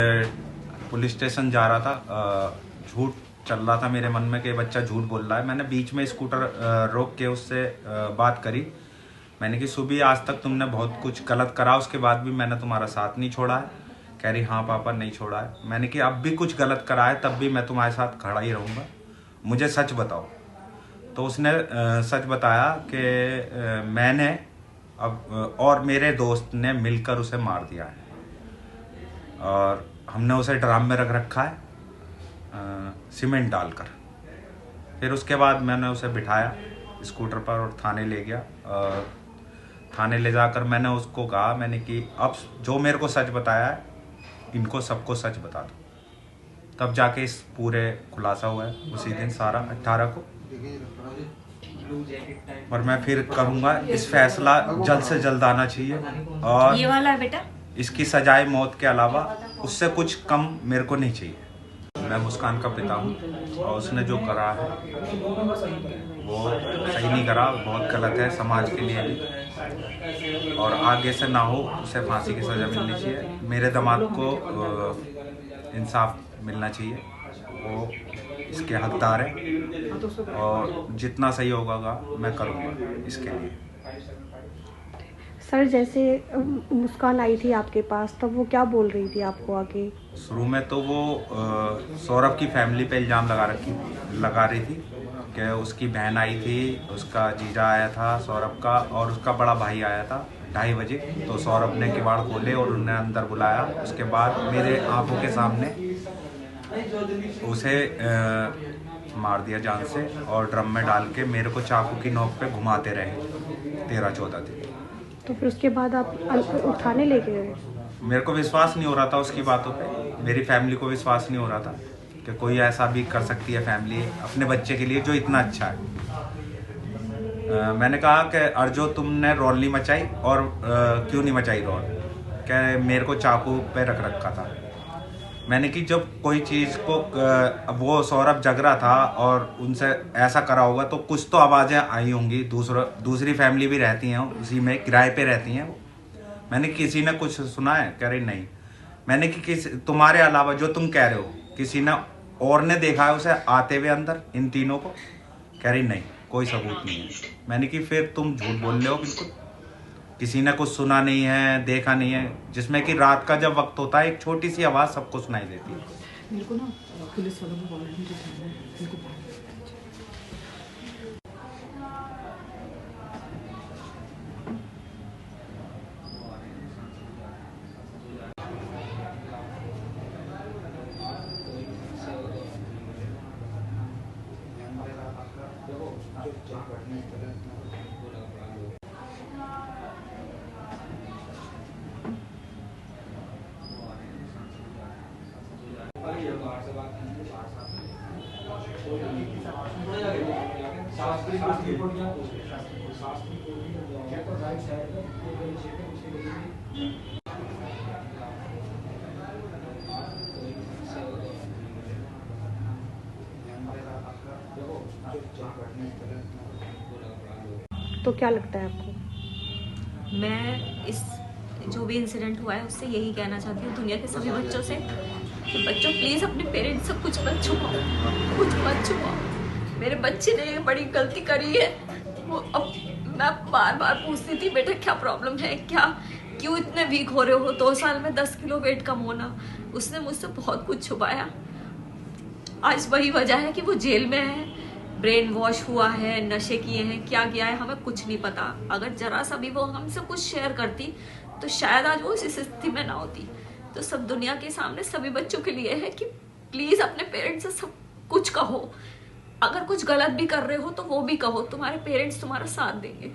Police station जा रहा था, झूठ चल रहा था मेरे मन में कि बच्चा झूठ बोल रहा है। मैंने बीच में स्कूटर रोक के उससे बात करी। मैंने कि सुबह आज तक तुमने बहुत कुछ गलत करा, उसके बाद भी मैंने तुम्हारा साथ नहीं छोड़ा है। कह रही हाँ पापा नहीं छोड़ा है। मैंने कि अब भी कुछ गलत करा है तब भी मैं तुम्हारे साथ खड़ा ही रहूँगा, मुझे सच बताओ। तो उसने सच बताया कि मैंने अब और मेरे दोस्त ने मिलकर उसे मार दिया है और हमने उसे ड्राम में रख रखा है सीमेंट डालकर। फिर उसके बाद मैंने उसे बिठाया स्कूटर पर और थाने ले गया। और थाने ले जाकर मैंने उसको कहा, मैंने कि अब जो मेरे को सच बताया है इनको सबको सच बता दो। तब जाके इस पूरे खुलासा हुआ है उसी दिन सारा 18 को। और मैं फिर कहूँगा इस फैसला जल्द से जल्द आना चाहिए और ये वाला है बेटा, इसकी सजाए मौत के अलावा उससे कुछ कम मेरे को नहीं चाहिए। मैं मुस्कान का पिता हूँ और उसने जो करा है वो सही नहीं करा, बहुत गलत है समाज के लिए भी। और आगे से ना हो, उसे फांसी की सज़ा मिलनी चाहिए। मेरे दामाद को इंसाफ मिलना चाहिए, वो इसके हकदार है और जितना सही होगा मैं करूँगा इसके लिए। सर जैसे मुस्कान आई थी आपके पास तब वो क्या बोल रही थी आपको आगे? शुरू में तो वो सौरभ की फैमिली पे इल्ज़ाम लगा रही थी कि उसकी बहन आई थी, उसका जीजा आया था सौरभ का और उसका बड़ा भाई आया था 2:30 बजे। तो सौरभ ने किवाड़ खोले और उन्हें अंदर बुलाया। उसके बाद मेरे आंखों के सामने उसे मार दिया जान से और ड्रम में डाल के मेरे को चाकू की नोक पे घुमाते रहे 13-14 दिन। तो फिर उसके बाद आप उठाने लेके गए? मेरे को विश्वास नहीं हो रहा था उसकी बातों पे, मेरी फैमिली को विश्वास नहीं हो रहा था कि कोई ऐसा भी कर सकती है फैमिली अपने बच्चे के लिए जो इतना अच्छा है। मैंने कहा कि अर्जो तुमने रौल नहीं मचाई और क्यों नहीं मचाई रौल? क्या मेरे को चाकू पे रख रखा था। मैंने कि जब कोई चीज़ को वो सौरभ जग रहा था और उनसे ऐसा करा होगा तो कुछ तो आवाज़ें आई होंगी। दूसरी फैमिली भी रहती हैं उसी में, किराए पे रहती हैं। मैंने किसी ने कुछ सुना है? कह रही नहीं। मैंने कि तुम्हारे अलावा जो तुम कह रहे हो किसी ने और ने देखा है उसे आते हुए अंदर इन तीनों को? कह रही नहीं, कोई सबूत नहीं है। मैंने कि फिर तुम झूठ बोल रहे हो बिल्कुल, किसी ने कुछ सुना नहीं है, देखा नहीं है। जिसमें कि रात का जब वक्त होता है एक छोटी सी आवाज़ सबको सुनाई देती है। मेरे को ना पुलिस वालों को वॉलंटियर दिखाना है, मेरे को तो क्या लगता है आपको? मैं इस जो भी इंसिडेंट हुआ है उससे यही कहना चाहती हूँ दुनिया के सभी बच्चों से कि बच्चों प्लीज़ अपने पेरेंट्स से कुछ मत छुपाओ, कुछ मत छुपाओ। मेरे बच्चे ने बड़ी गलती करी है। वो अब मैं बार बार पूछती थी बेटा क्या प्रॉब्लम है, क्या क्यों इतने वीक हो रहे हो, 2 साल में 10 किलो वेट कम होना। उसने मुझसे बहुत कुछ छुपाया। आज वही वजह है कि वो जेल में है, ब्रेन वॉश हुआ है, नशे किए हैं, क्या किया है हमें कुछ नहीं पता। अगर जरा सा भी वो हमसे कुछ शेयर करती तो शायद आज वो इस स्थिति में ना होती। तो सब दुनिया के सामने सभी बच्चों के लिए है कि प्लीज अपने पेरेंट्स से सब कुछ कहो। अगर कुछ गलत भी कर रहे हो तो वो भी कहो, तुम्हारे पेरेंट्स तुम्हारा साथ देंगे।